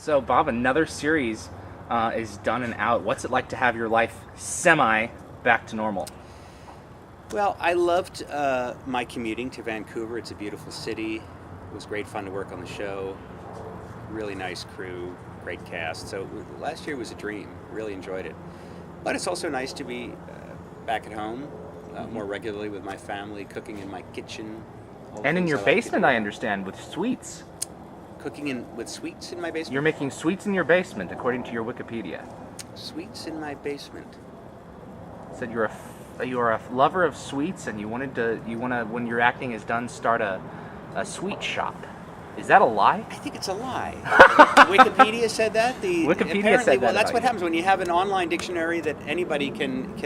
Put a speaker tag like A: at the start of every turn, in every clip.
A: So, Bob, another series is done and out. What's it like to have your life semi back to normal?
B: Well, I loved my commuting to Vancouver. It's a beautiful city. It was great fun to work on the show. Really nice crew, great cast. So last year was a dream. Really enjoyed it. But it's also nice to be back at home more regularly with my family, cooking in my kitchen.
A: And in your basement, I understand, with sweets.
B: Cooking with sweets in my basement?
A: You're making sweets in your basement, according to your Wikipedia.
B: Sweets in my basement.
A: It said you are a lover of sweets, and you want to when your acting is done, start a sweet shop. Is that a lie?
B: I think it's a lie. Wikipedia said that.
A: Wikipedia said that.
B: Well, that's what happens when you have an online dictionary that anybody can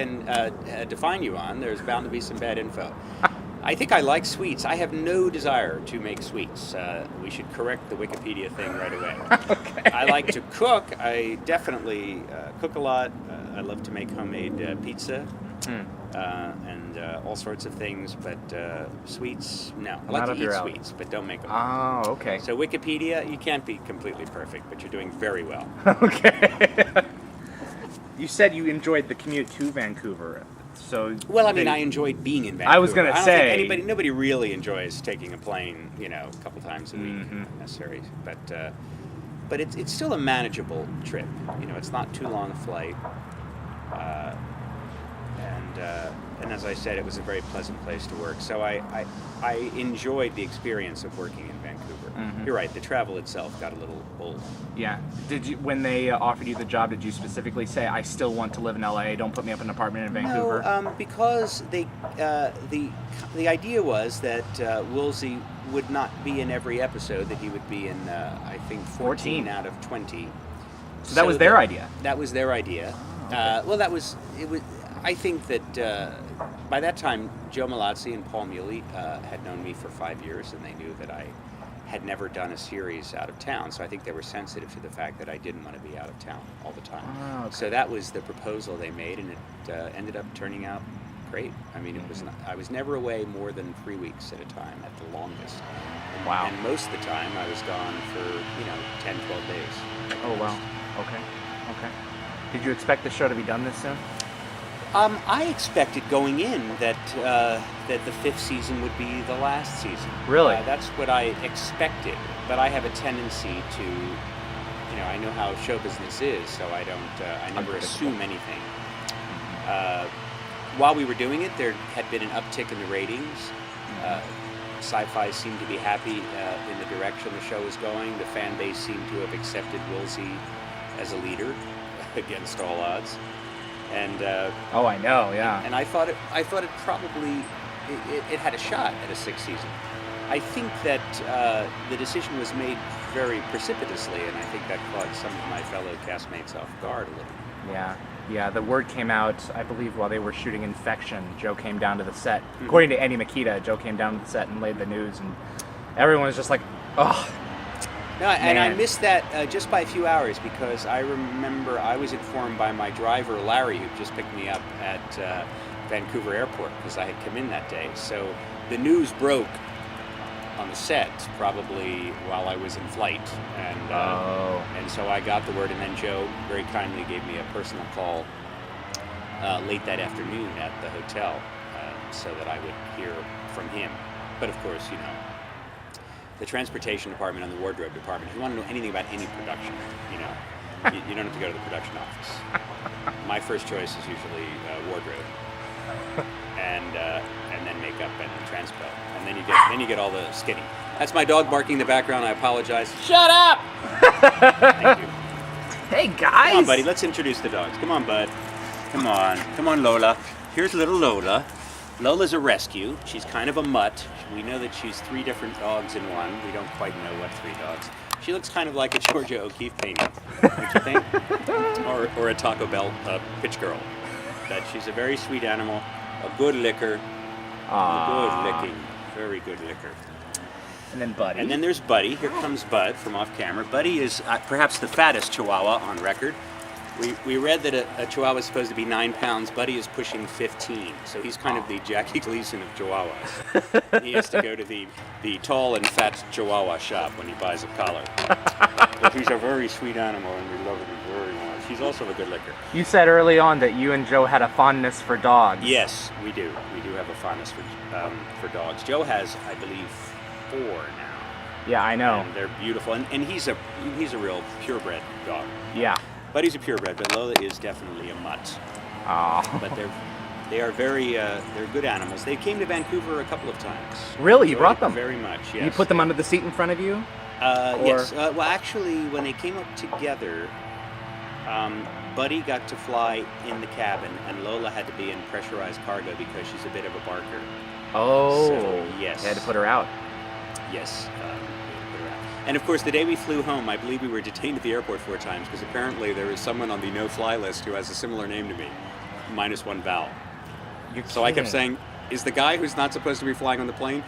B: define you on. There's bound to be some bad info. I think I like sweets. I have no desire to make sweets. We should correct the Wikipedia thing right away.
A: Okay.
B: I like to cook. I definitely cook a lot. I love to make homemade pizza and all sorts of things, but sweets, no. I like to eat sweets, but don't make them.
A: Oh, okay.
B: So Wikipedia, you can't be completely perfect, but you're doing very well.
A: Okay. You said you enjoyed the commute to Vancouver.
B: Well, I mean, I enjoyed being in Vancouver.
A: I was going to say...
B: nobody really enjoys taking a plane, a couple times a week, necessary. But it's still a manageable trip. It's not too long a flight. And as I said, it was a very pleasant place to work. So I enjoyed the experience of working in Vancouver. You're right, the travel itself got a little old.
A: Yeah. When they offered you the job, did you specifically say, I still want to live in LA, don't put me up in an apartment in Vancouver?
B: No, because the idea was that Woolsey would not be in every episode, that he would be in, I think, 14 out of 20.
A: So that was their idea?
B: That was their idea.
A: Oh, okay.
B: Well, I think that by that time, Joe Malazzi and Paul Muley had known me for 5 years, and they knew that I had never done a series out of town. So I think they were sensitive to the fact that I didn't want to be out of town all the time.
A: Oh, okay.
B: So that was the proposal they made, and it ended up turning out great. I mean, I was never away more than 3 weeks at a time, at the longest.
A: Wow.
B: And most of the time, I was gone for 10, 12 days.
A: Oh wow. Okay. Did you expect the show to be done this soon?
B: I expected going in that the 5th season would be the last season.
A: Really?
B: That's what I expected. But I have a tendency to, I know how show business is, so I never assume anything. While we were doing it, there had been an uptick in the ratings. Sci-fi seemed to be happy in the direction the show was going. The fan base seemed to have accepted Woolsey as a leader against all odds. And
A: I know, yeah.
B: And I thought it probably it had a shot at a 6th season. I think that the decision was made very precipitously, and I think that caught some of my fellow castmates off guard a little.
A: Yeah. The word came out, I believe, while they were shooting Infection. Joe came down to the set. According to Andy Makita, Joe came down to the set and laid the news, and everyone was just like, oh.
B: No, and I missed that just by a few hours, because I remember I was informed by my driver, Larry, who just picked me up at Vancouver Airport, because I had come in that day. So the news broke on the set probably while I was in flight. And so I got the word, and then Joe very kindly gave me a personal call late that afternoon at the hotel so that I would hear from him. But of course, the transportation department and the wardrobe department, if you want to know anything about any production, you don't have to go to the production office. My first choice is usually wardrobe, and then makeup and transpo, and then you get all the skinny. That's my dog barking in the background. I apologize. Shut up! Thank you.
A: Hey guys!
B: Come on, buddy. Let's introduce the dogs. Come on, bud. Come on, Lola. Here's little Lola. Lola's a rescue. She's kind of a mutt. We know that she's 3 different dogs in one. We don't quite know what 3 dogs. She looks kind of like a Georgia O'Keeffe painting, don't you think? Or a Taco Bell pitch girl. But she's a very sweet animal, a good licker, good licking, very good licker.
A: And then Buddy.
B: And then there's Buddy. Here comes Bud from off camera. Buddy is perhaps the fattest Chihuahua on record. We read that a Chihuahua is supposed to be 9 pounds. Buddy is pushing 15, so he's kind of the Jackie Gleason of Chihuahuas. He has to go to the tall and fat Chihuahua shop when he buys a collar. But he's a very sweet animal, and we love him very much. He's also a good licker.
A: You said early on that you and Joe had a fondness for dogs.
B: Yes, we do. We do have a fondness for dogs. Joe has, I believe, 4 now.
A: Yeah, I know.
B: And they're beautiful, and he's a real purebred dog.
A: Yeah.
B: Buddy's a purebred, but Lola is definitely a mutt.
A: Oh.
B: But they are very they're good animals. They came to Vancouver a couple of times.
A: Really, you brought them?
B: Very much. Yes.
A: You put them under the seat in front of you?
B: Yes. Well, actually, when they came up together, Buddy got to fly in the cabin, and Lola had to be in pressurized cargo because she's a bit of a barker.
A: Oh.
B: So, yes.
A: You had to put her out.
B: Yes. We had to put her out. And of course, the day we flew home, I believe we were detained at the airport 4 times because apparently there is someone on the no-fly list who has a similar name to me, -1 vowel. So I kept saying, is the guy who's not supposed to be flying on the plane,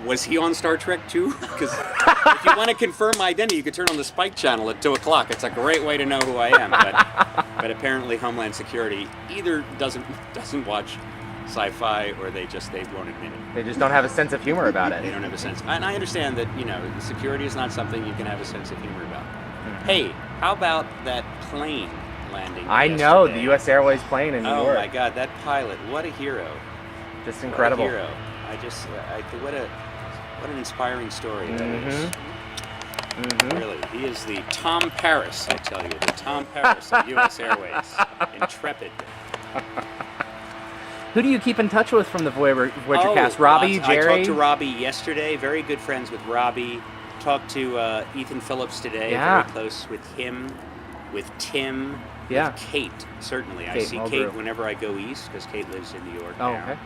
B: was he on Star Trek too? Because if you want to confirm my identity, you could turn on the Spike channel at 2 o'clock. It's a great way to know who I am. But apparently Homeland Security either doesn't watch sci-fi or they won't admit it.
A: They just don't have a sense of humor about it.
B: They don't have a sense. And I understand that, security is not something you can have a sense of humor about.
A: Mm-hmm.
B: Hey, how about that plane landing
A: I
B: yesterday?
A: know, the U.S. Airways plane in New York.
B: Oh my God, that pilot, what a hero.
A: Just incredible.
B: What a hero. What an inspiring story that is.
A: Mm-hmm.
B: Really, he is the Tom Paris, I tell you, the Tom Paris of U.S. Airways. Intrepid.
A: Who do you keep in touch with from the Voyager cast? Robbie,
B: I
A: Jerry?
B: talked to Robbie yesterday. Very good friends with Robbie. Talked to Ethan Phillips today.
A: Yeah.
B: Very close with him, with Tim,
A: Yeah.
B: with Kate, certainly. I
A: Kate
B: see
A: Mulgrew.
B: Kate whenever I go east because Kate lives in New York
A: Oh,
B: now.
A: okay.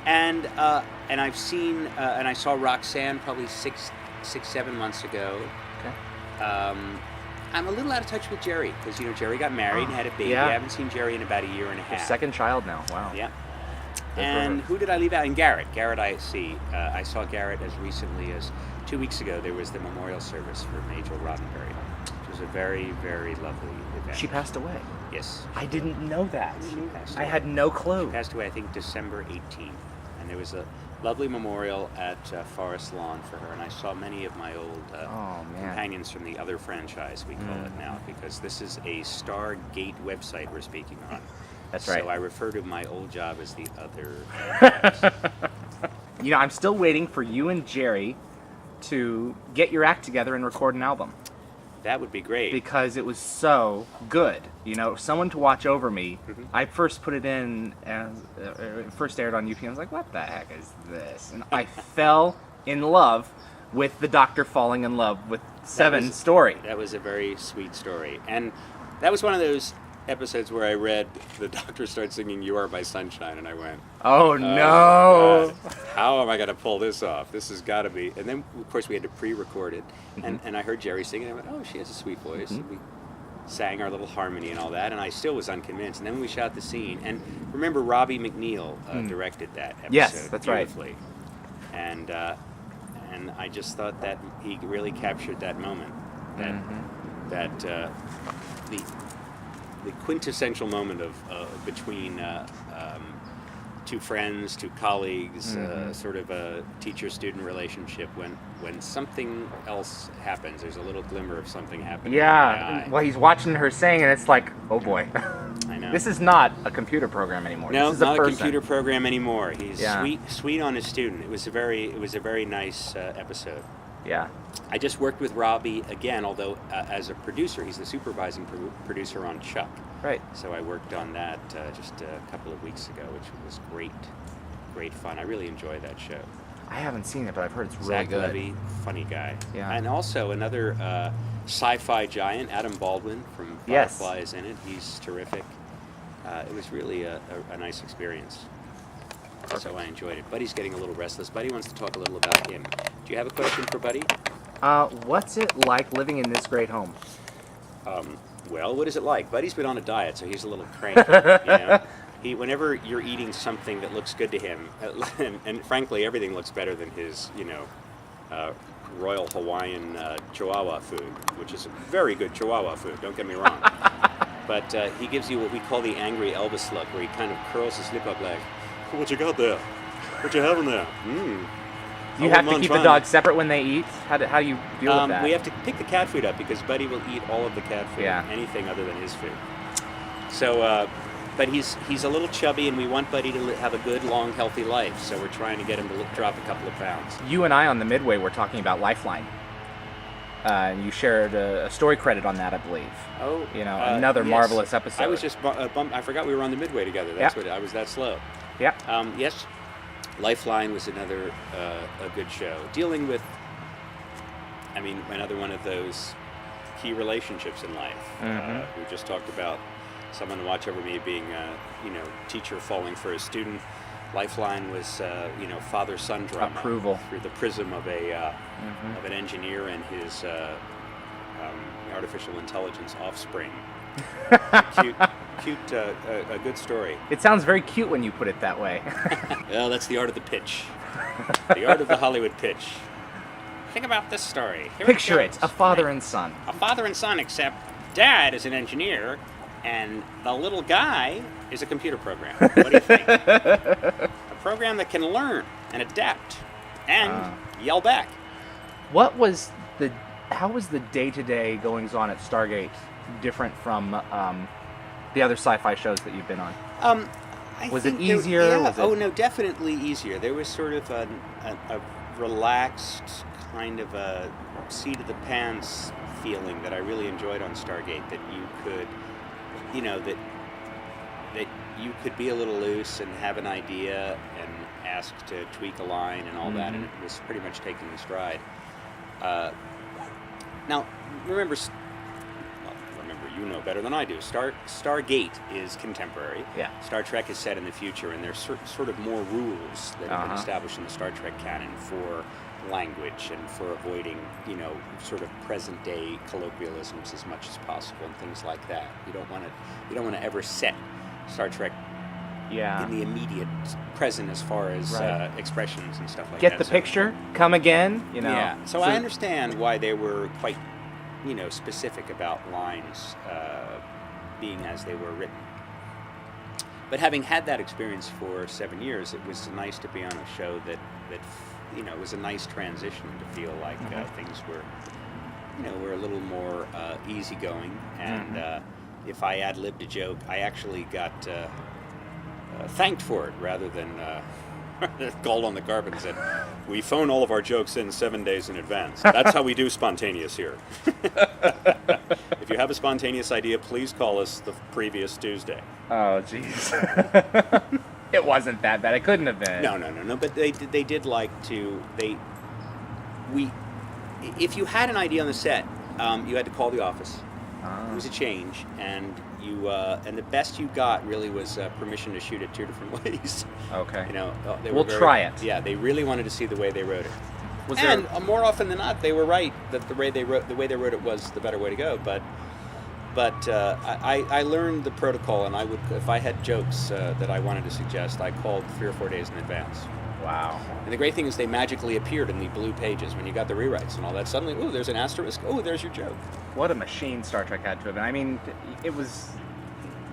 B: And I've seen, and I saw Roxanne probably 7 months ago.
A: Okay.
B: I'm a little out of touch with Jerry because Jerry got married and had a baby.
A: Yeah.
B: I haven't seen Jerry in about a year and a
A: Your
B: half.
A: second child now. Wow.
B: Yeah.
A: Good for
B: And
A: her.
B: who did I leave out? And Garrett. Garrett I see. I saw Garrett as recently as 2 weeks ago. There was the memorial service for Major Roddenberry, which was a very, very lovely event.
A: She passed away.
B: Yes.
A: I didn't know that.
B: She passed
A: I
B: away.
A: had no clue.
B: She passed away, I think, December 18th. And there was a lovely memorial at Forest Lawn for her. And I saw many of my old
A: Oh, man.
B: companions from the other franchise, we call it now, because this is a Stargate website we're speaking on.
A: That's right.
B: So I refer to my old job as the other.
A: I'm still waiting for you and Jerry to get your act together and record an album.
B: That would be great.
A: Because it was so good. Someone to watch over me.
B: Mm-hmm.
A: I first put it in, as it first aired on UP, and I was like, what the heck is this? And I fell in love with the Doctor falling in love with Seven's story.
B: That was a very sweet story. And that was one of those episodes where I read the Doctor start singing You Are My Sunshine, and I went,
A: Oh, no.
B: God, how am I going to pull this off? This has got to be. And then, of course, we had to pre-record it. And I heard Jerry singing, and I went, oh, she has a sweet voice. And we sang our little harmony and all that, and I still was unconvinced. And then we shot the scene. And remember, Robbie McNeil directed that episode.
A: Yes, that's right.
B: Beautifully. And I just thought that he really captured that moment. That the quintessential moment of between two friends, two colleagues, sort of a teacher-student relationship. When something else happens, there's a little glimmer of something happening.
A: Yeah. Well, he's watching her sing, and it's like, oh boy.
B: I know.
A: This is not a computer program anymore.
B: No,
A: this is
B: not
A: a
B: a
A: person.
B: computer program anymore. He's
A: Yeah.
B: sweet on his student. It was a very nice episode.
A: Yeah.
B: I just worked with Robbie again, although as a producer, he's the supervising producer on Chuck.
A: Right.
B: So I worked on that just a couple of weeks ago, which was great fun. I really enjoy that show.
A: I haven't seen it, but I've heard it's really
B: Zach
A: good.
B: Levy, funny guy.
A: Yeah.
B: And also another sci-fi giant, Adam Baldwin from
A: Yes.
B: Firefly is in it. He's terrific. It was really a nice experience. So I enjoyed it. Buddy's getting a little restless. Buddy wants to talk a little about him. Do you have a question for Buddy?
A: What's it like living in this great home?
B: Well, what is it like? Buddy's been on a diet, so he's a little cranky. Whenever you're eating something that looks good to him, and frankly, everything looks better than his, Royal Hawaiian Chihuahua food, which is very good Chihuahua food. Don't get me wrong. But he gives you what we call the angry Elvis look, where he kind of curls his lip up like, "What you got there? What you having there?
A: Do you have to keep the dogs separate when they eat? How do you deal with that?
B: We have to pick the cat food up because Buddy will eat all of the cat food,
A: Yeah.
B: anything other than his food. So, but he's a little chubby, and we want Buddy to have a good, long, healthy life. So we're trying to get him to drop a couple of pounds.
A: You and I on the Midway were talking about Lifeline. You shared a story credit on that, I believe.
B: Oh,
A: another
B: yes.
A: marvelous episode.
B: I was just bummed. I forgot we were on the Midway together. That's what I was that slow.
A: Yeah.
B: Yes, Lifeline was another a good show, dealing with, another one of those key relationships in life.
A: Mm-hmm.
B: We just talked about someone to watch over me being teacher falling for a student. Lifeline was father-son drama
A: Approval
B: through the prism of of an engineer and his artificial intelligence offspring. Cute, a good story.
A: It sounds very cute when you put it that way.
B: Well, that's the art of the pitch. The art of the Hollywood pitch. Think about this story.
A: Picture it, a father and son.
B: A father and son, except Dad is an engineer, and the little guy is a computer program. What do you think? A program that can learn and adapt and yell back.
A: How was the day-to-day goings-on at Stargate different from the other sci-fi shows that you've been on? Was it easier?
B: No, definitely easier. There was sort of a relaxed, kind of a seat-of-the-pants feeling that I really enjoyed on Stargate, that you could, that you could be a little loose and have an idea and ask to tweak a line and all that, and it was pretty much taken in stride. Now, remember, you know better than I do. Stargate is contemporary.
A: Yeah.
B: Star Trek is set in the future, and there's sort of more rules that have been established in the Star Trek canon for language and for avoiding, sort of present-day colloquialisms as much as possible and things like that. You don't want to ever set Star Trek in the immediate present as far as expressions and stuff like that.
A: Get the picture? Come again?
B: Yeah. So I understand why they were quite, specific about lines being as they were written. But having had that experience for 7 years, it was nice to be on a show that it was a nice transition to feel like things were a little more easygoing. And if I ad-libbed a joke, I actually got thanked for it rather than called on the carpet and said, "We phone all of our jokes in 7 days in advance. That's how we do spontaneous here. If you have a spontaneous idea, please call us the previous Tuesday."
A: Oh, jeez. It wasn't that bad. It couldn't have been.
B: No. But they did like to. If you had an idea on the set, you had to call the office. It was a change, and and the best you got really was permission to shoot it 2 different ways.
A: Okay.
B: We'll
A: try it.
B: Yeah, they really wanted to see the way they wrote it. More often than not, they were right that the way they wrote it was the better way to go. But I learned the protocol, and I would, if I had jokes that I wanted to suggest, I called 3 or 4 days in advance.
A: Wow.
B: And the great thing is they magically appeared in the blue pages when you got the rewrites and all that. Suddenly, ooh, there's an asterisk. Oh, there's your joke.
A: What a machine Star Trek had to have been. I mean, it was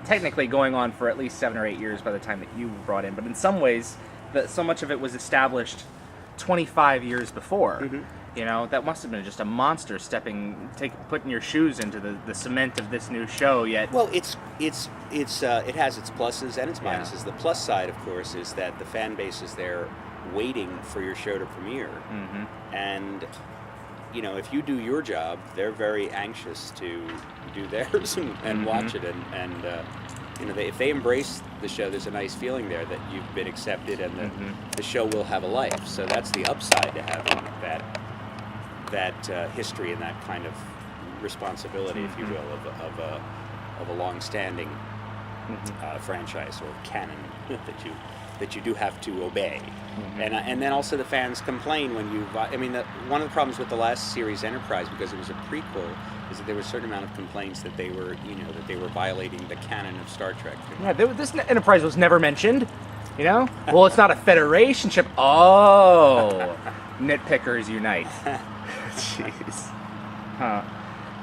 A: technically going on for at least 7 or 8 years by the time that you were brought in. But in some ways, so much of it was established 25 years before. Mm-hmm. That must have been just a monster putting your shoes into the cement of this new show. Yet,
B: well, it has its pluses and its minuses. Yeah. The plus side, of course, is that the fan base is there waiting for your show to premiere, and if you do your job, they're very anxious to do theirs and watch it, and if they embrace the show, there's a nice feeling there that you've been accepted and the show will have a life. So that's the upside to having that history and that kind of responsibility, if you will, of a long-standing franchise or canon that you do have to obey. And then also the fans complain when one of the problems with the last series, Enterprise, because it was a prequel, is that there was a certain amount of complaints that they were violating the canon of Star Trek.
A: Yeah, this Enterprise was never mentioned. Well, it's not a Federation ship. Oh, nitpickers unite. Jeez. Huh.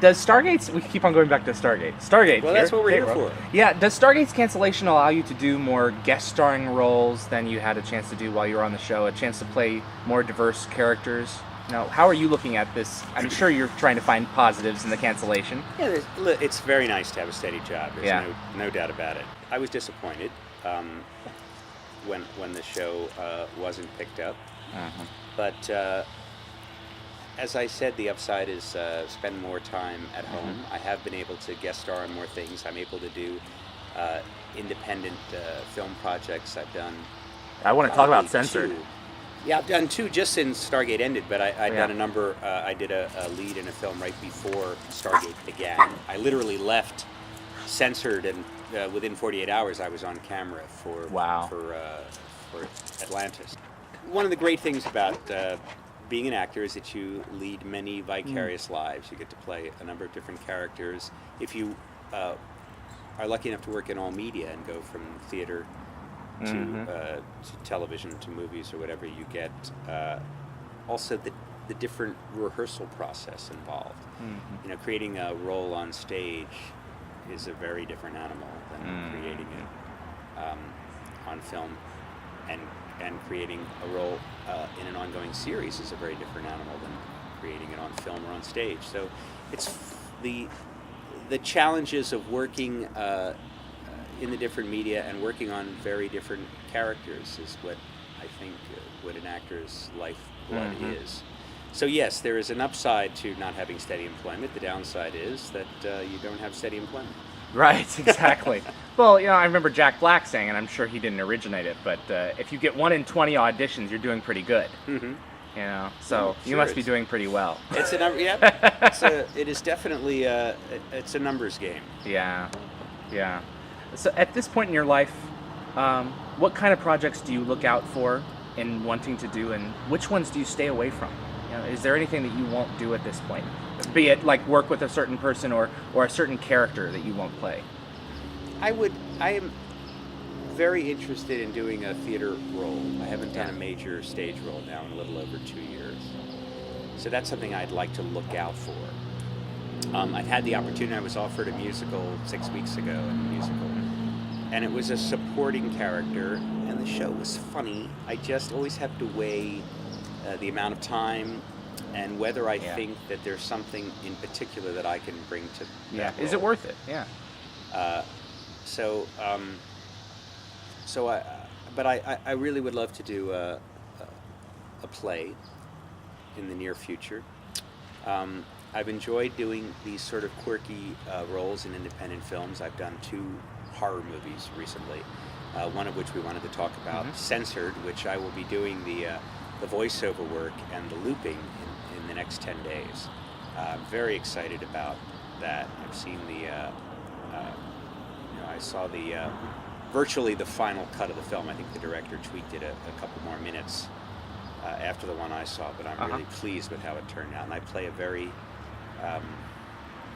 A: Does Stargate's... We keep on going back to Stargate. Stargate.
B: Well, that's what we're here for.
A: Yeah, does Stargate's cancellation allow you to do more guest starring roles than you had a chance to do while you were on the show? A chance to play more diverse characters? Now, how are you looking at this? I'm sure you're trying to find positives in the cancellation.
B: Yeah, it's very nice to have a steady job. There's
A: Yeah.
B: no doubt about it. I was disappointed when the show wasn't picked up.
A: Uh-huh.
B: But as I said, the upside is spend more time at home. I have been able to guest star on more things. I'm able to do independent film projects. I've done...
A: I want to talk about
B: 2.
A: Censored.
B: Yeah, I've done 2 just since Stargate ended, but I've
A: Yeah.
B: done a number. I did a lead in a film right before Stargate began. I literally left Censored, and within 48 hours I was on camera for Atlantis. One of the great things about being an actor is that you lead many vicarious lives. You get to play a number of different characters. If you are lucky enough to work in all media and go from theater to television to movies or whatever, you get also the different rehearsal process involved. You know, creating a role on stage is a very different animal than creating it on film, and creating a role in an ongoing series is a very different animal than creating it on film or on stage. So it's the challenges of working in the different media and working on very different characters is what I think what an actor's lifeblood is. So yes, there is an upside to not having steady employment. The downside is that you don't have steady employment.
A: Right, exactly. Well, you know, I remember Jack Black saying, and I'm sure he didn't originate it, but if you get 1 in 20 auditions, you're doing pretty good. You know, so you must be doing pretty well.
B: It's it is definitely it's a numbers game.
A: Yeah. So at this point in your life, what kind of projects do you look out for in wanting to do, and which ones do you stay away from? You know, is there anything that you won't do at this point? Be it like work with a certain person or a certain character that you won't play? I
B: am very interested in doing a theater role. I haven't done a major stage role now in a little over 2 years. So that's something I'd like to look out for. I've had the opportunity. I was offered a musical 6 weeks ago, and it was a supporting character, and the show was funny. I just always have to weigh the amount of time and whether I think that there's something in particular that I can bring to that role.
A: Is it worth it? Yeah.
B: But I really would love to do a play in the near future. I've enjoyed doing these sort of quirky roles in independent films. I've done 2 horror movies recently, one of which we wanted to talk about, Censored, which I will be doing the voiceover work and the looping in the next 10 days. I'm very excited about that. I've seen I saw virtually the final cut of the film. I think the director tweaked it a couple more minutes after the one I saw, but I'm really pleased with how it turned out. And I play a very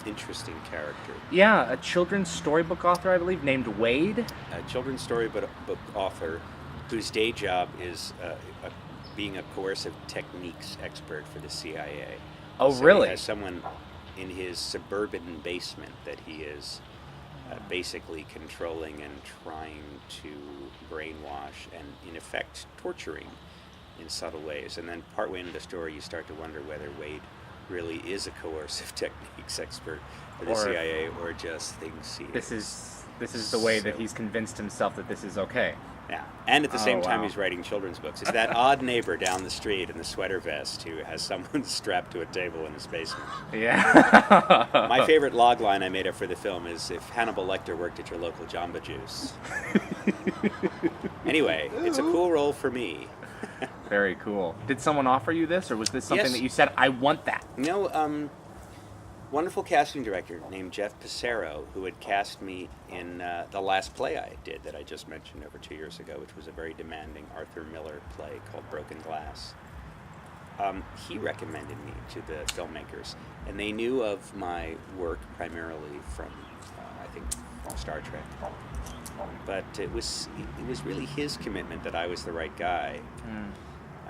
B: interesting character.
A: Yeah, a children's storybook author, I believe, named Wade.
B: A children's storybook author whose day job is being a coercive techniques expert for the CIA.
A: Oh,
B: so
A: really?
B: He has someone in his suburban basement that he is basically controlling and trying to brainwash and, in effect, torturing in subtle ways. And then partway into the story, you start to wonder whether Wade really is a coercive techniques expert for the CIA or just thinks he
A: This is the way that he's convinced himself that this is okay.
B: Yeah, and at the same time he's writing children's books. It's that odd neighbor down the street in the sweater vest who has someone strapped to a table in his basement.
A: Yeah.
B: My favorite log line I made up for the film is, if Hannibal Lecter worked at your local Jamba Juice. Anyway, it's a cool role for me.
A: Very cool. Did someone offer you this, or was this something that you said, I want that?
B: No, wonderful casting director named Jeff Pissarro, who had cast me in the last play I did that I just mentioned over 2 years ago, which was a very demanding Arthur Miller play called Broken Glass. He recommended me to the filmmakers, and they knew of my work primarily from, I think, Star Trek. But it was really his commitment that I was the right guy.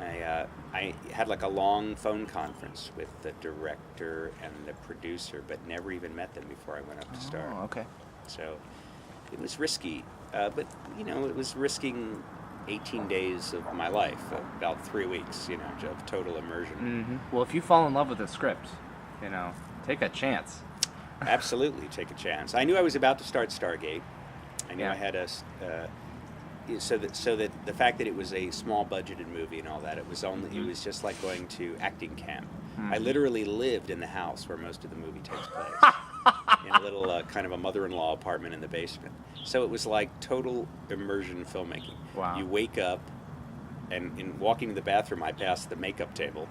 B: I had like a long phone conference with the director and the producer, but never even met them before I went up to star.
A: Oh, okay.
B: So it was risky, but it was risking 18 days of my life, about 3 weeks, of total immersion.
A: Mm-hmm. Well, if you fall in love with the script, take a chance.
B: Absolutely, take a chance. I knew I was about to start Stargate. I knew I had so that the fact that it was a small budgeted movie and all that, it was just like going to acting camp. I literally lived in the house where most of the movie takes place, in a little kind of a mother-in-law apartment in the basement. So it was like total immersion filmmaking.
A: Wow.
B: You wake up, and in walking to the bathroom, I passed the makeup table,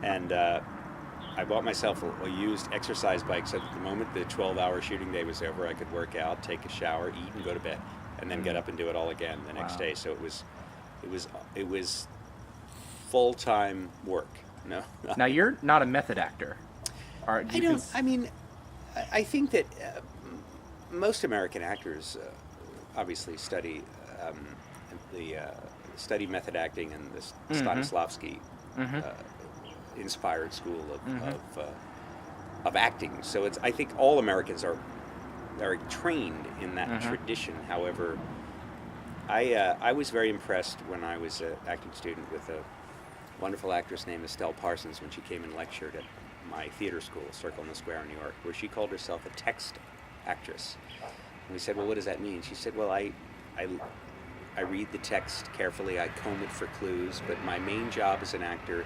B: and I bought myself a used exercise bike so that the moment the 12-hour shooting day was over, I could work out, take a shower, eat, and go to bed, and then get up and do it all again the next day. So it was full-time work. No.
A: Now you're not a method actor.
B: I think that most American actors obviously study method acting and the Stanislavski inspired school of acting. So I think all Americans are trained in that tradition. However, I was very impressed when I was an acting student with a wonderful actress named Estelle Parsons when she came and lectured at my theater school, Circle in the Square in New York, where she called herself a text actress. And we said, well, what does that mean? She said, well, I read the text carefully, I comb it for clues, but my main job as an actor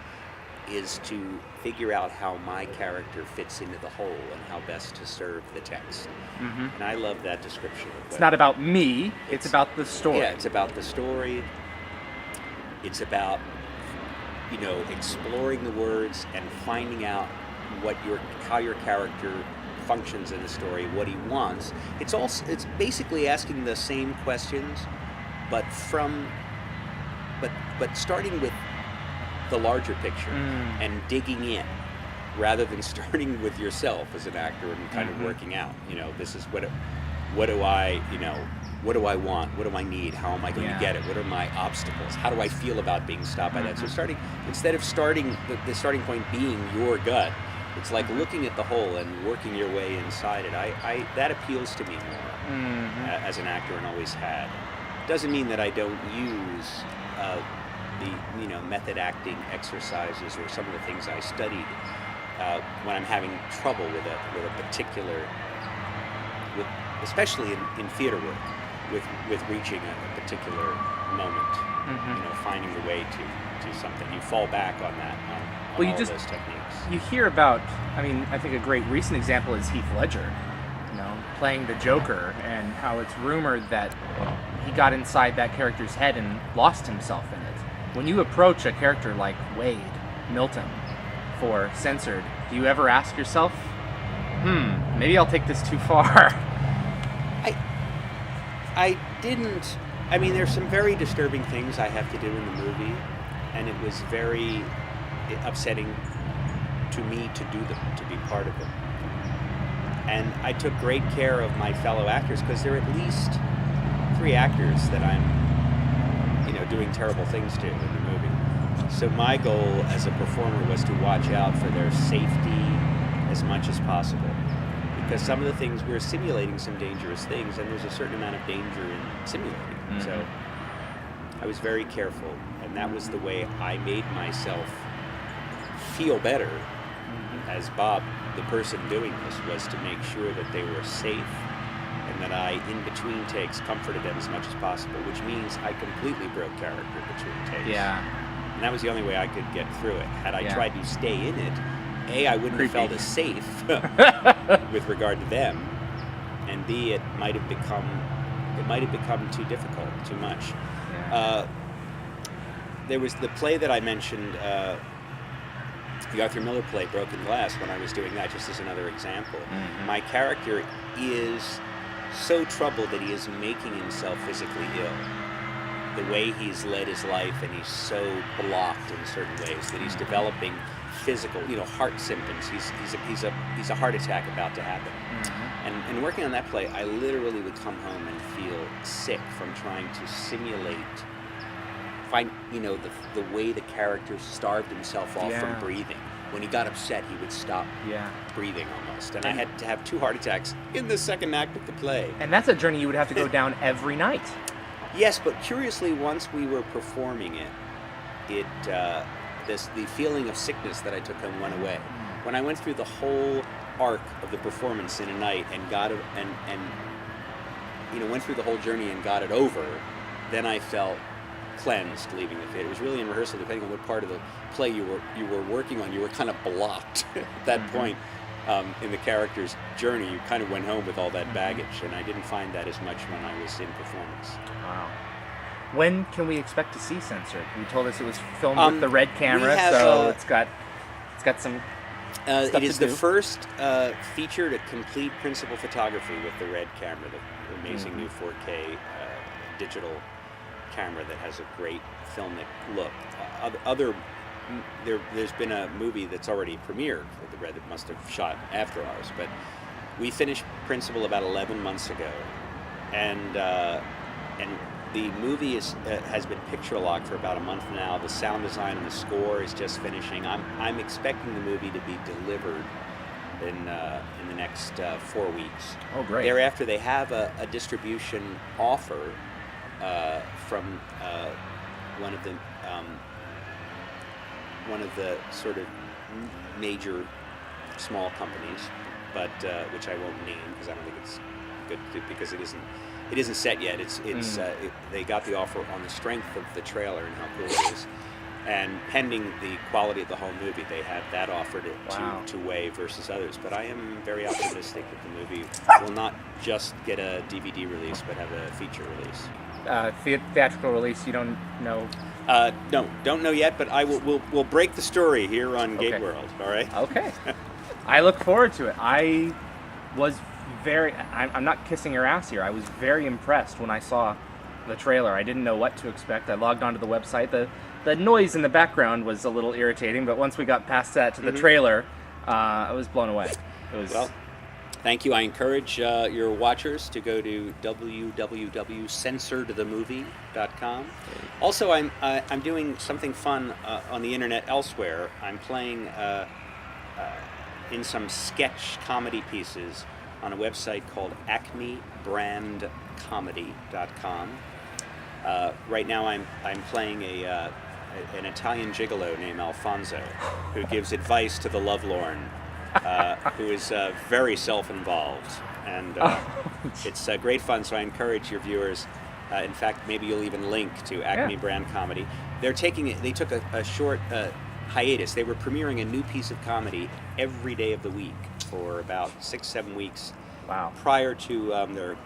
B: is to figure out how my character fits into the whole and how best to serve the text. And I love that description.
A: It's not about me, it's about the story.
B: Yeah, it's about the story. It's about, exploring the words and finding out how your character functions in the story, what he wants. It's basically asking the same questions, but starting with the larger picture and digging in, rather than starting with yourself as an actor and kind of working out. This is what do I want? What do I need? How am I going to get it? What are my obstacles? How do I feel about being stopped by that? So instead of the starting point being your gut, it's like looking at the whole and working your way inside it. That appeals to me more as an actor and always had. Doesn't mean that I don't use the method acting exercises or some of the things I studied when I'm having trouble with a particular, especially in theater work, with reaching a particular moment. Finding the way to something. You fall back on that. On all those techniques.
A: You hear about. I think a great recent example is Heath Ledger, playing the Joker, and how it's rumored that he got inside that character's head and lost himself in it. When you approach a character like Wade Milton for Censored, do you ever ask yourself, maybe I'll take this too far?
B: I didn't. There's some very disturbing things I have to do in the movie, and it was very upsetting to me to do them, to be part of them. And I took great care of my fellow actors, because there are at least 3 actors that I'm, doing terrible things to in the movie. So my goal as a performer was to watch out for their safety as much as possible. Because some of the things, we're simulating some dangerous things, and there's a certain amount of danger in simulating. So I was very careful, and that was the way I made myself feel better as Bob, the person doing this, was to make sure that they were safe, and that I, in between takes, comforted them as much as possible, which means I completely broke character between takes.
A: Yeah.
B: And that was the only way I could get through it. Had I tried to stay in it, A, I wouldn't have felt as safe with regard to them, and B, it might have become too difficult, too much. Yeah. There was the play that I mentioned, the Arthur Miller play, Broken Glass, when I was doing that, just as another example. My character is so troubled that he is making himself physically ill. The way he's led his life, and he's so blocked in certain ways that he's developing physical, heart symptoms. He's a heart attack about to happen. And working on that play, I literally would come home and feel sick from trying to simulate find, the way the character starved himself off from breathing. When he got upset, he would stop breathing almost. And I had to have 2 heart attacks in the second act of the play.
A: And that's a journey you would have to go down every night.
B: Yes, but curiously, once we were performing it, the feeling of sickness that I took home went away. When I went through the whole arc of the performance in a night and got it, and went through the whole journey and got it over, then I felt cleansed leaving the theater. It was really in rehearsal, depending on what part of the play you were working on. You were kind of blocked at that point in the character's journey. You kind of went home with all that baggage, and I didn't find that as much when I was in performance.
A: Wow. When can we expect to see Censored? You told us it was filmed with the red camera, so it's got some.
B: It is the first feature to complete principal photography with the red camera, the amazing new 4K digital camera that has a great filmic look. There's been a movie that's already premiered with the red that must have shot after ours, but we finished principal about 11 months ago, and the movie has been picture locked for about a month now. The sound design and the score is just finishing. I'm expecting the movie to be delivered in the next 4 weeks.
A: Oh, great!
B: Thereafter, they have a distribution offer from one of the sort of major small companies, but which I won't name because I don't think it's good because it isn't set yet. They got the offer on the strength of the trailer and how cool it is, and pending the quality of the whole movie, they have that offer to weigh versus others. But I am very optimistic that the movie will not just get a DVD release, but have a feature release.
A: Theatrical release, you don't know?
B: No, don't know yet, but we'll break the story here on GateWorld, all right?
A: Okay. I look forward to it. I was I'm not kissing your ass here. I was very impressed when I saw the trailer. I didn't know what to expect. I logged onto the website. The noise in the background was a little irritating, but once we got past that to the trailer, I was blown away.
B: Well, thank you. I encourage your watchers to go to www.censoredthemovie.com. Also, I'm doing something fun on the internet elsewhere. I'm playing in some sketch comedy pieces on a website called acmebrandcomedy.com. Right now, I'm playing an Italian gigolo named Alfonso, who gives advice to the lovelorn. Who is very self-involved, and it's great fun. So I encourage your viewers. In fact, maybe you'll even link to Acme Brand Comedy. They took a short hiatus. They were premiering a new piece of comedy every day of the week for about 6-7 weeks.
A: Wow.
B: Prior to their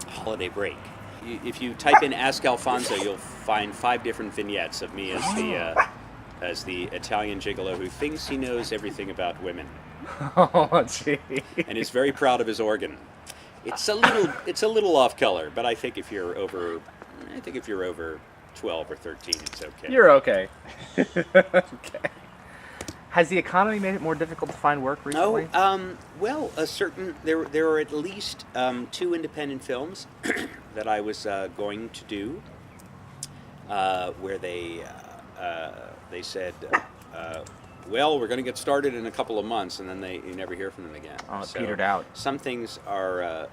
B: holiday break. If you type in Ask Alfonso, you'll find 5 different vignettes of me as the Italian gigolo who thinks he knows everything about women.
A: Oh, gee.
B: And is very proud of his organ. It's a little off color, but I think if you're over 12 or 13, it's okay.
A: You're okay. Okay. Has the economy made it more difficult to find work recently?
B: Well, there are at least 2 independent films that I was going to do, where they said, well, we're going to get started in a couple of months, and then you never hear from them again.
A: Oh, it petered out.
B: Some things are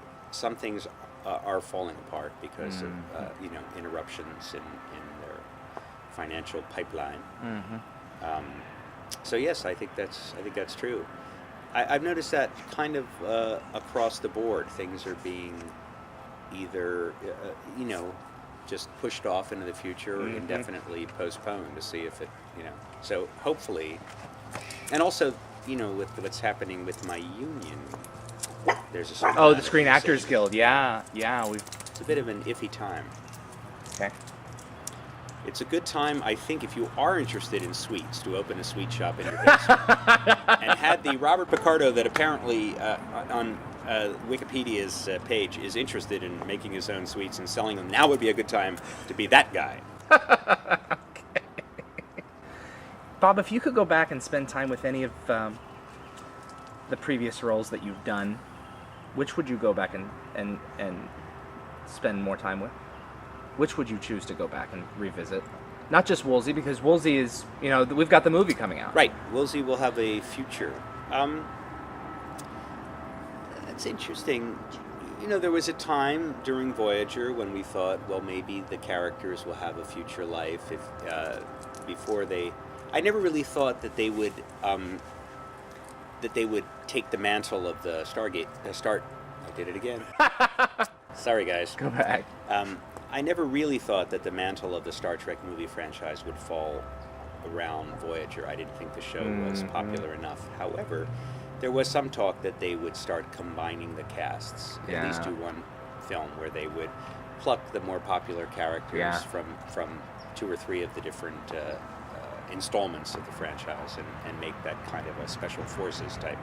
B: falling apart because of interruptions in their financial pipeline. Mm-hmm. So yes, I think that's true. I've noticed that kind of across the board, things are being either just pushed off into the future or indefinitely postponed to see if it So hopefully, and also with what's happening with my union, there's a certain
A: the Screen Actors Guild. Yeah.
B: It's a bit of an iffy time.
A: Okay.
B: It's a good time, I think, if you are interested in sweets, to open a sweet shop in your basement. And had the Robert Picardo that apparently on Wikipedia's page is interested in making his own sweets and selling them, now would be a good time to be that guy.
A: Okay. Bob, if you could go back and spend time with any of the previous roles that you've done, which would you go back and spend more time with? Which would you choose to go back and revisit? Not just Woolsey, because Woolsey is, we've got the movie coming out.
B: Right. Woolsey will have a future. That's interesting. There was a time during Voyager when we thought, well, maybe the characters will have a future life before they... I never really thought that they would take the mantle of the Stargate... I did it again. Sorry, guys.
A: Go back.
B: I never really thought that the mantle of the Star Trek movie franchise would fall around Voyager. I didn't think the show was popular enough. However, there was some talk that they would start combining the casts, at least do one film where they would pluck the more popular characters from 2 or 3 of the different installments of the franchise and make that kind of a special forces type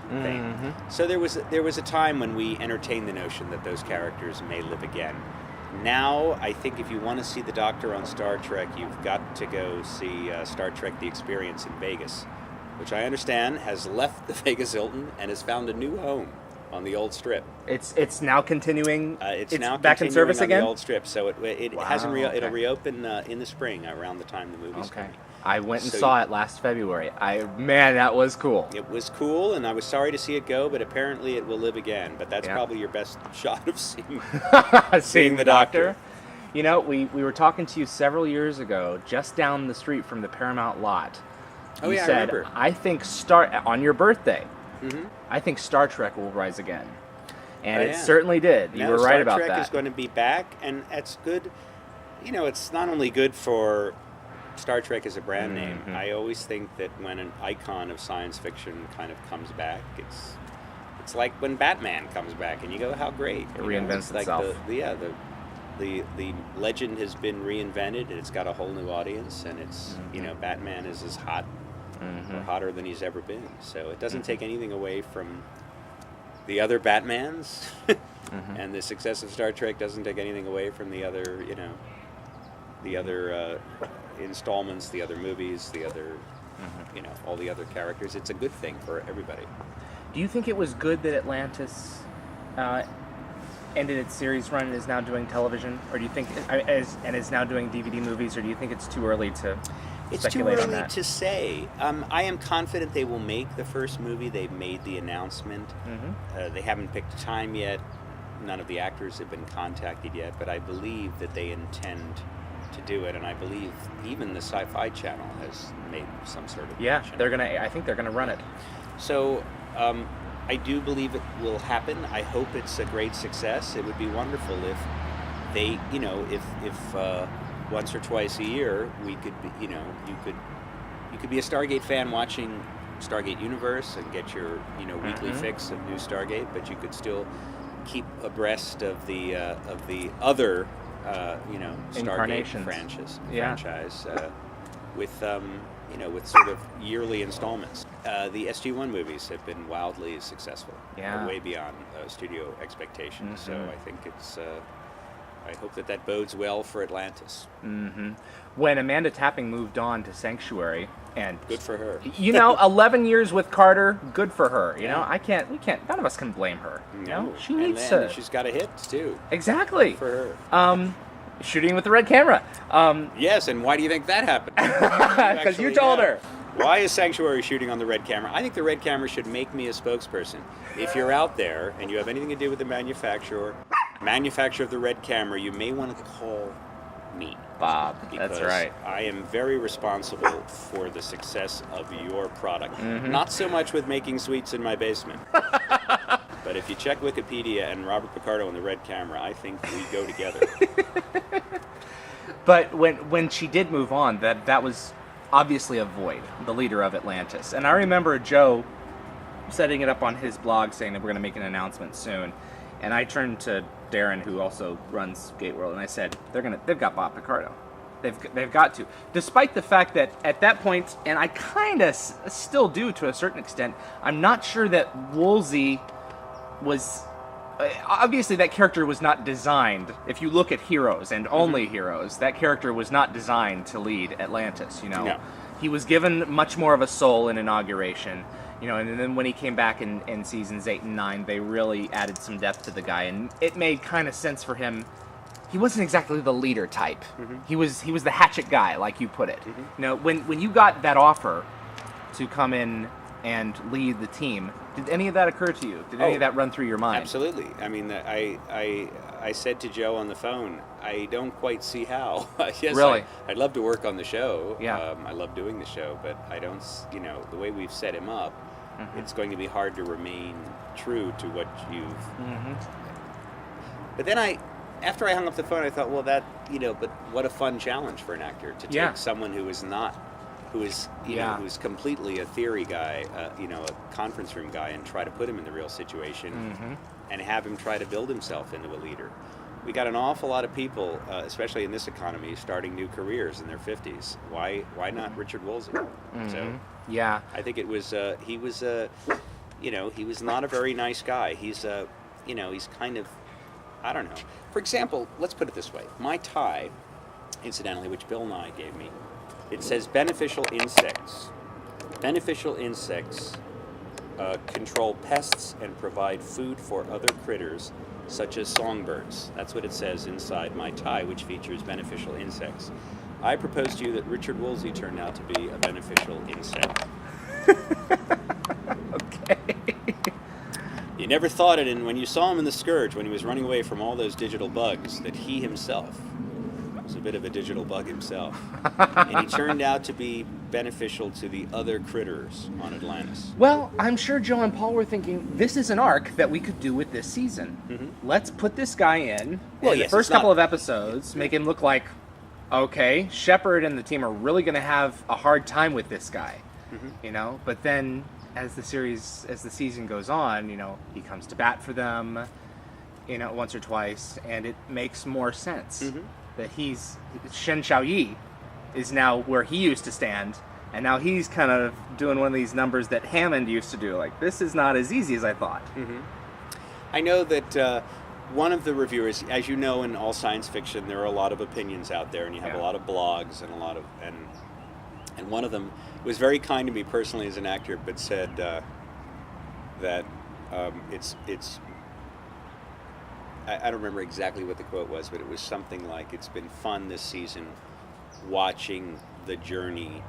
B: thing. So there was a time when we entertained the notion that those characters may live again. Now, I think if you want to see the Doctor on Star Trek, you've got to go see Star Trek The Experience in Vegas, which I understand has left the Vegas Hilton and has found a new home on the old strip.
A: It's now continuing.
B: It's
A: back
B: now continuing
A: in service
B: on
A: again.
B: The old strip, so it hasn't. It'll reopen in the spring around the time the movie's coming.
A: I went and saw it last February. Man, that was cool.
B: It was cool, and I was sorry to see it go, but apparently it will live again. But that's probably your best shot of seeing
A: the Doctor. We were talking to you several years ago, just down the street from the Paramount lot. You said,
B: I remember.
A: I think on your birthday, I think Star Trek will rise again. And it certainly did. You were right about that.
B: Star Trek is going to be back, and that's good. It's not only good for Star Trek as a brand name. I always think that when an icon of science fiction kind of comes back, it's like when Batman comes back, and you go, how great.
A: It reinvents itself.
B: The legend has been reinvented, and it's got a whole new audience, and it's, Batman is as hot or hotter than he's ever been. So it doesn't take anything away from the other Batmans, and the success of Star Trek doesn't take anything away from the other, installments, the other movies, the other, all the other characters. It's a good thing for everybody.
A: Do you think it was good that Atlantis ended its series run and is now doing television, or do you think is now doing DVD movies, or do you think it's too early to speculate on that?
B: It's too early to say. I am confident they will make the first movie. They've made the announcement. They haven't picked a time yet. None of the actors have been contacted yet, but I believe that they intend to do it, and I believe even the Sci-Fi Channel has made some sort of mention.
A: I think they're gonna run it.
B: So I do believe it will happen. I hope it's a great success. It would be wonderful if they, if once or twice a year we could be, you could be a Stargate fan watching Stargate Universe and get your weekly fix of new Stargate, but you could still keep abreast of the other Stargate franchise with sort of yearly installments. The SG-1 movies have been wildly successful, way beyond studio expectations. So I think it's. I hope that bodes well for Atlantis.
A: When Amanda Tapping moved on to Sanctuary, and
B: good for her.
A: 11 years with Carter, good for her. We can't. None of us can blame her. She needs to.
B: She's got a hit too.
A: Exactly.
B: For her.
A: Shooting with the red camera.
B: Yes, and why do you think that happened?
A: Because you told her.
B: Why is Sanctuary shooting on the red camera? I think the red camera should make me a spokesperson. If you're out there and you have anything to do with the manufacturer of the red camera, you may want to call me.
A: Bob, that's right.
B: I am very responsible for the success of your product. Not so much with making sweets in my basement. But if you check Wikipedia and Robert Picardo and the red camera, I think we go together.
A: But when she did move on, that was obviously a void, the leader of Atlantis. And I remember Joe setting it up on his blog saying that we're going to make an announcement soon. And I turned to Darren, who also runs GateWorld, and I said, they've got Bob Picardo. They've got to. Despite the fact that at that point, and I kind of still do to a certain extent, I'm not sure that Woolsey was... obviously that character was not designed. If you look at Heroes and only Heroes, that character was not designed to lead Atlantis, No. He was given much more of a soul in Inauguration, and then when he came back in seasons 8 and 9, they really added some depth to the guy, and it made kind of sense for him he wasn't exactly the leader type.
B: Mm-hmm.
A: He was the hatchet guy, like you put it. When you got that offer to come in and lead the team, did any of that occur to you? Did any of that run through your mind?
B: Absolutely. I mean, I said to Joe on the phone, I don't quite see how. Yes,
A: Really?
B: I'd love to work on the show.
A: Yeah.
B: I love doing the show, but I don't, the way we've set him up, it's going to be hard to remain true to what you've... But then after I hung up the phone, I thought, well, but what a fun challenge for an actor to take someone who is who's completely a theory guy, a conference room guy, and try to put him in the real situation and have him try to build himself into a leader. We got an awful lot of people, especially in this economy, starting new careers in their 50s. Why not Richard Woolsey? So
A: Yeah.
B: I think it was he was not a very nice guy. He's he's kind of, I don't know. For example, let's put it this way. My tie, incidentally, which Bill Nye gave me, it says beneficial insects. Beneficial insects control pests and provide food for other critters, such as songbirds. That's what it says inside my tie, which features beneficial insects. I propose to you that Richard Woolsey turned out to be a beneficial insect.
A: Okay.
B: You never thought it, and when you saw him in The Scourge, when he was running away from all those digital bugs, that he himself was a bit of a digital bug himself. And he turned out to be beneficial to the other critters on Atlantis.
A: Well, I'm sure Joe and Paul were thinking, this is an arc that we could do with this season. Let's put this guy in the first couple of episodes, make him look like, okay, Shepard and the team are really going to have a hard time with this guy. But then as the season goes on, he comes to bat for them, once or twice, and it makes more sense that Shen Xiaoyi is now where he used to stand, and now he's kind of doing one of these numbers that Hammond used to do. Like, this is not as easy as I thought.
B: I know that one of the reviewers, as you know, in all science fiction, there are a lot of opinions out there, and you have a lot of blogs and and one of them was very kind to me personally as an actor, but said that it's I don't remember exactly what the quote was, but it was something like, it's been fun this season watching the journey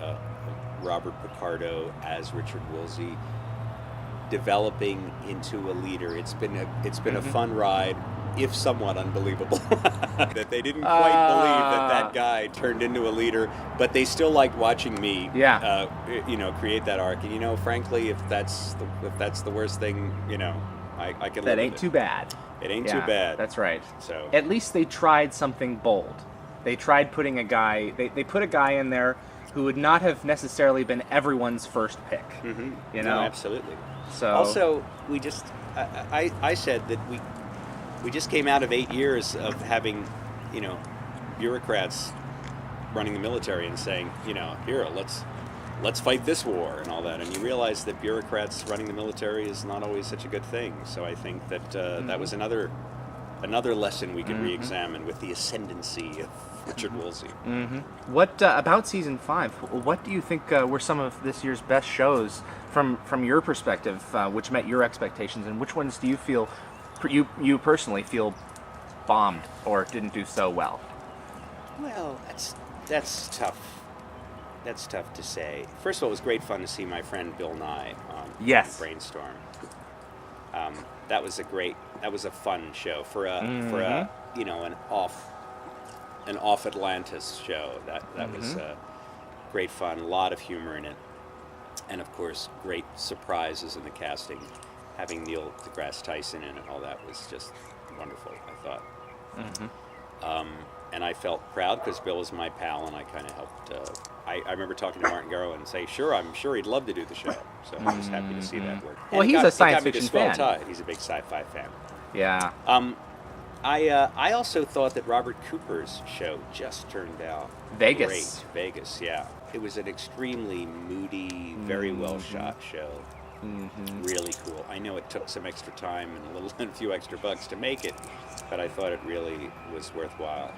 B: of Robert Picardo as Richard Woolsey developing into a leader. It's been a fun ride, if somewhat unbelievable, that they didn't quite believe that guy turned into a leader, but they still liked watching me create that arc. And frankly, if that's the worst thing, I can live
A: that ain't
B: with it.
A: Too bad.
B: It ain't too bad.
A: That's right.
B: So
A: at least they tried something bold. They tried putting a guy. They put a guy in there who would not have necessarily been everyone's first pick.
B: No, absolutely.
A: So
B: also, we just I said that we just came out of 8 years of having bureaucrats running the military and saying here, let's fight this war and all that, and you realize that bureaucrats running the military is not always such a good thing. So I think that that was another lesson we could re-examine with the ascendancy of Richard Woolsey.
A: What about season 5? What do you think were some of this year's best shows from your perspective, which met your expectations, and which ones do you feel you personally feel bombed or didn't do so well?
B: Well, that's tough. That's tough to say. First of all, it was great fun to see my friend Bill Nye on Brainstorm. That was a fun show for an off Atlantis show. That was great fun. A lot of humor in it, and of course, great surprises in the casting. Having Neil deGrasse Tyson in it, all that was just wonderful, I thought. And I felt proud because Bill was my pal, and I kind of helped. I remember talking to Martin Garrow and say, I'm sure he'd love to do the show. So I was happy to see that work.
A: Well, he's a science fiction fan.
B: He's a big sci-fi fan.
A: Yeah.
B: I also thought that Robert Cooper's show just turned out
A: great.
B: Vegas, yeah. It was an extremely moody, very well shot show. Really cool. I know it took some extra time and a few extra bucks to make it, but I thought it really was worthwhile.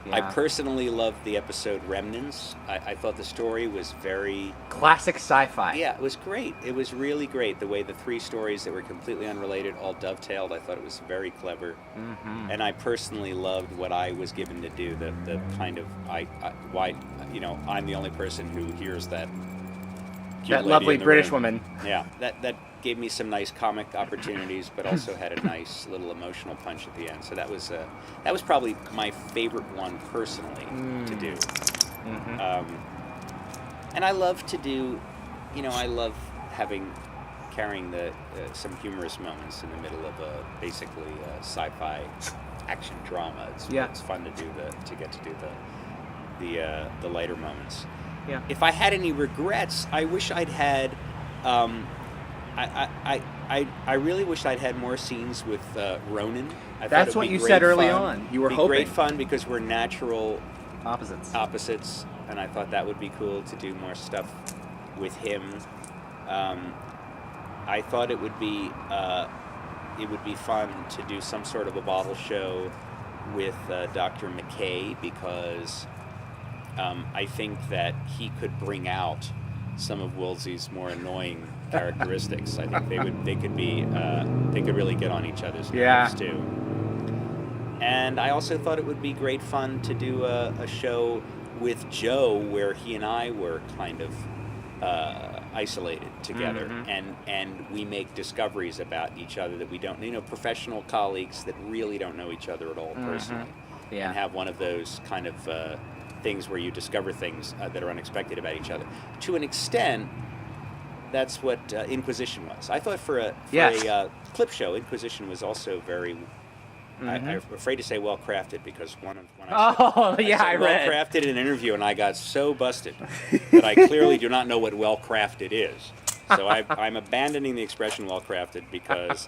A: Yeah.
B: I personally loved the episode Remnants. I thought the story was very...
A: Classic sci-fi.
B: Yeah, it was great. It was really great. The way the three stories that were completely unrelated all dovetailed, I thought it was very clever.
A: Mm-hmm.
B: And I personally loved what I was given to do. The kind of why I'm the only person who hears that.
A: That lovely British woman.
B: Yeah, that gave me some nice comic opportunities, but also had a nice little emotional punch at the end. So that was probably my favorite one personally to do.
A: Mm-hmm.
B: And I love to do, I love carrying some humorous moments in the middle of basically a sci-fi action drama. It's fun to get to do the lighter moments.
A: Yeah.
B: If I had any regrets, I wish I'd had. I really wish I'd had more scenes with Ronan.
A: That's what you said early on. You were hoping.
B: Great fun because we're natural
A: opposites,
B: and I thought that would be cool to do more stuff with him. I thought it would be fun to do some sort of a bottle show with Dr. McKay because. I think that he could bring out some of Woolsey's more annoying characteristics. I think they could really get on each other's nerves too. And I also thought it would be great fun to do a show with Joe where he and I were kind of isolated together, and we make discoveries about each other that we don't, professional colleagues that really don't know each other at all personally, and have one of those kind of things where you discover things that are unexpected about each other. To an extent, that's what Inquisition was. I thought for a clip show, Inquisition was also very. I'm afraid to say well crafted because when I said well crafted in an interview and I got so busted that I clearly do not know what well crafted is. So I'm abandoning the expression well crafted because.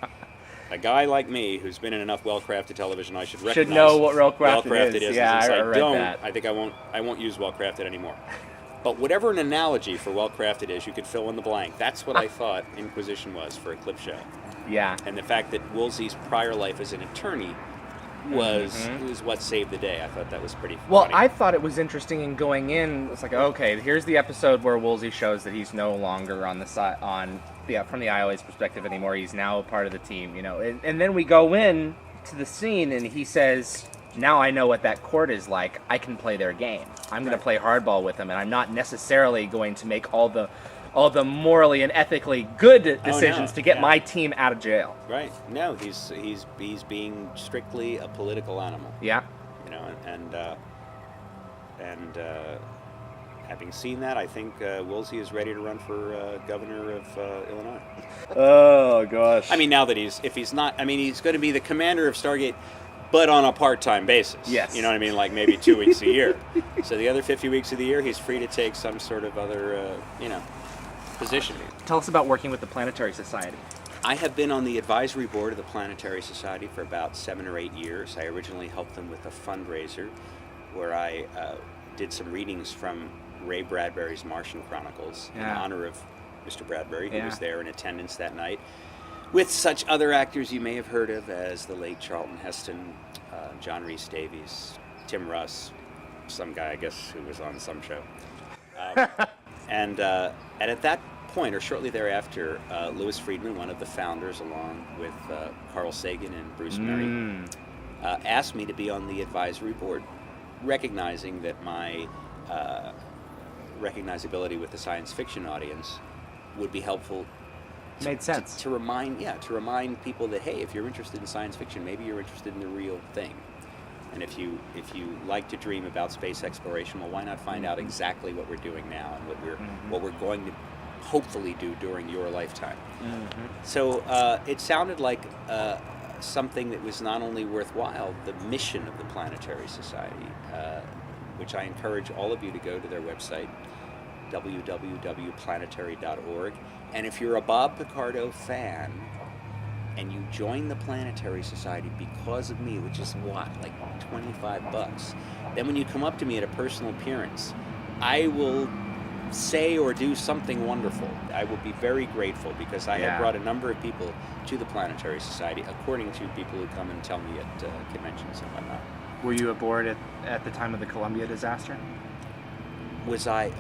B: A guy like me, who's been in enough well-crafted television, I should recognize
A: know what well-crafted is.
B: Yeah,
A: I
B: read
A: don't. That.
B: I think I won't use well-crafted anymore. But whatever an analogy for well-crafted is, you could fill in the blank. That's what I thought Inquisition was for a clip show.
A: Yeah.
B: And the fact that Woolsey's prior life as an attorney was what saved the day. I thought that was pretty funny.
A: I thought it was interesting in going in. It's like, okay, here's the episode where Woolsey shows that he's no longer on the side from the IOA's perspective anymore. He's now a part of the team, and then we go in to the scene and he says, now I know what that court is like. I can play their game. I'm going to play hardball with them, and I'm not necessarily going to make all the morally and ethically good decisions to get my team out of jail.
B: Right. No, he's being strictly a political animal.
A: Yeah.
B: And having seen that, I think Woolsey is ready to run for governor of Illinois.
A: Oh gosh.
B: I mean, now that he's going to be the commander of Stargate, but on a part-time basis.
A: Yes.
B: You know what I mean? Like maybe 2 weeks a year. So the other 50 weeks of the year, he's free to take some sort of other, position.
A: Tell us about working with the Planetary Society.
B: I have been on the advisory board of the Planetary Society for about 7 or 8 years. I originally helped them with a fundraiser where I did some readings from Ray Bradbury's Martian Chronicles in honor of Mr. Bradbury, who was there in attendance that night, with such other actors you may have heard of as the late Charlton Heston, John Rhys Davies, Tim Russ, some guy, I guess, who was on some show. And at that point, or shortly thereafter, Louis Friedman, one of the founders, along with Carl Sagan and Bruce Murray, asked me to be on the advisory board, recognizing that my recognizability with the science fiction audience would be helpful.
A: Made sense.
B: To remind people that, hey, if you're interested in science fiction, maybe you're interested in the real thing. And if you like to dream about space exploration, well, why not find out exactly what we're doing now and what we're going to hopefully do during your lifetime. So it sounded like something that was not only worthwhile, the mission of the Planetary Society, which I encourage all of you to go to their website, www.planetary.org. And if you're a Bob Picardo fan and you join the Planetary Society because of me, which is what, like $25, then when you come up to me at a personal appearance, I will say or do something wonderful. I will be very grateful because I have brought a number of people to the Planetary Society, according to people who come and tell me at conventions and whatnot.
A: Were you aboard at the time of the Columbia disaster?
B: Was I?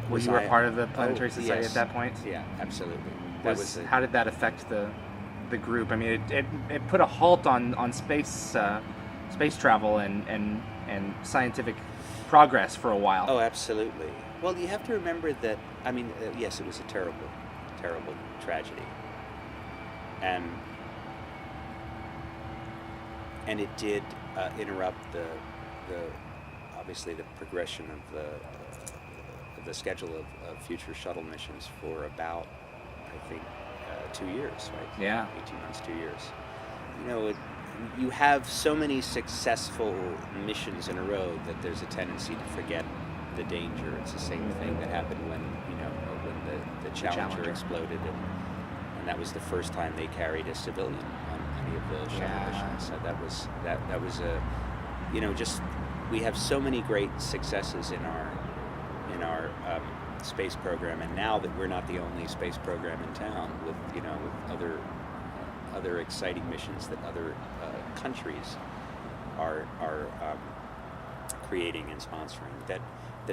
A: Were you a part of the Planetary Society at that point?
B: Yeah, absolutely.
A: How did that affect the group? I mean, it put a halt on space travel and scientific progress for a while.
B: Oh, absolutely. Well, you have to remember that. I mean, yes, it was a terrible tragedy, and it did interrupt the obviously the progression of the schedule of future shuttle missions for about, I think, 2 years, right?
A: Yeah.
B: 18 months, 2 years. You know, you have so many successful missions in a row that there's a tendency to forget the danger. It's the same thing that happened when the Challenger exploded, and that was the first time they carried a civilian on any of the shuttle missions. So that was a, just, we have so many great successes in our space program, and now that we're not the only space program in town, with other exciting missions that other countries are creating and sponsoring, that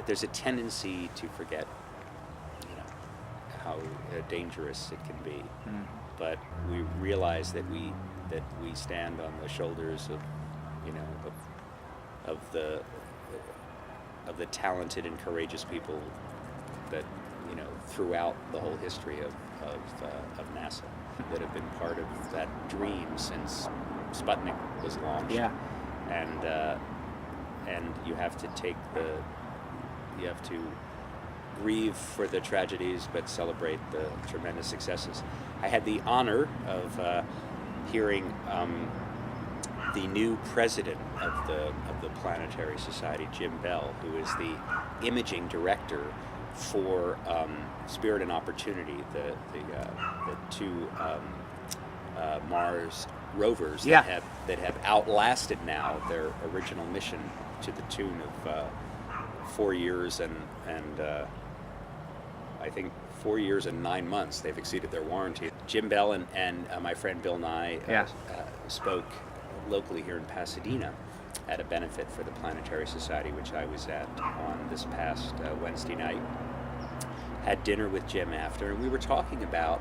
B: there's a tendency to forget how dangerous it can be. But we realize that we stand on the shoulders of the talented and courageous people that throughout the whole history of NASA, that have been part of that dream since Sputnik was launched.
A: Yeah.
B: And you have to grieve for the tragedies, but celebrate the tremendous successes. I had the honor of hearing the new president of the Planetary Society, Jim Bell, who is the imaging director for Spirit and Opportunity, the two Mars rovers that have outlasted now their original mission to the tune of 4 years and I think 4 years and 9 months. They've exceeded their warranty. Jim Bell and my friend Bill Nye spoke locally here in Pasadena at a benefit for the Planetary Society, which I was at on this past Wednesday night. Had dinner with Jim after, and we were talking about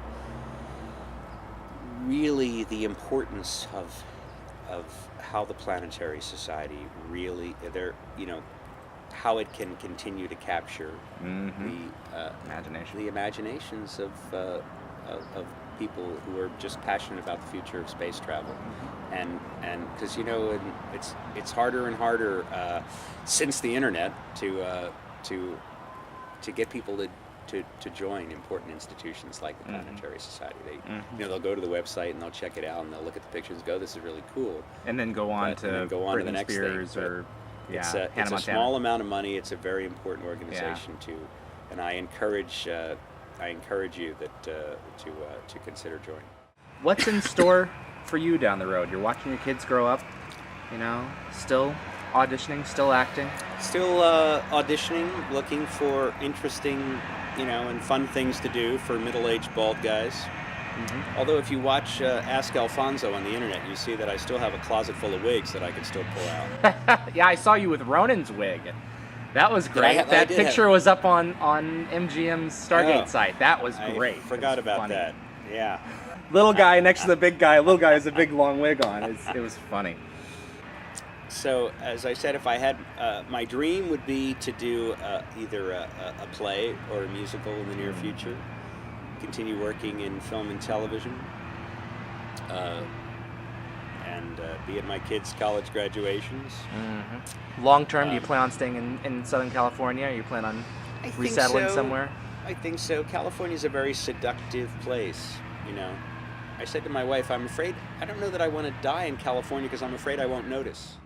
B: really the importance of how the Planetary Society really, how it can continue to capture the imaginations of people who are just passionate about the future of space travel, and because it's harder and harder since the internet to get people to join important institutions like the Planetary Society. They'll go to the website and they'll check it out and they'll look at the pictures and go, this is really cool,
A: and then go on to
B: the next
A: Spears
B: thing.
A: Or
B: it's a small amount of money. It's a very important organization and I encourage you to consider joining.
A: What's in store for you down the road? You're watching your kids grow up, still auditioning, still acting,
B: still auditioning, looking for interesting, and fun things to do for middle-aged bald guys. Although if you watch Ask Alfonso on the internet, you see that I still have a closet full of wigs that I can still pull out.
A: Yeah, I saw you with Ronan's wig. That was great. That picture was up on MGM's Stargate site. That was great.
B: I forgot about that. Yeah.
A: Little guy next to the big guy. Little guy has a big long wig on. It was funny.
B: So, as I said, if I had, my dream would be to do either a play or a musical in the near future. Continue working in film and television, and be at my kids' college graduations.
A: Long term, do you plan on staying in Southern California? Or you plan on resettling somewhere?
B: I think so. California is a very seductive place. I said to my wife, I don't know that I want to die in California because I'm afraid I won't notice.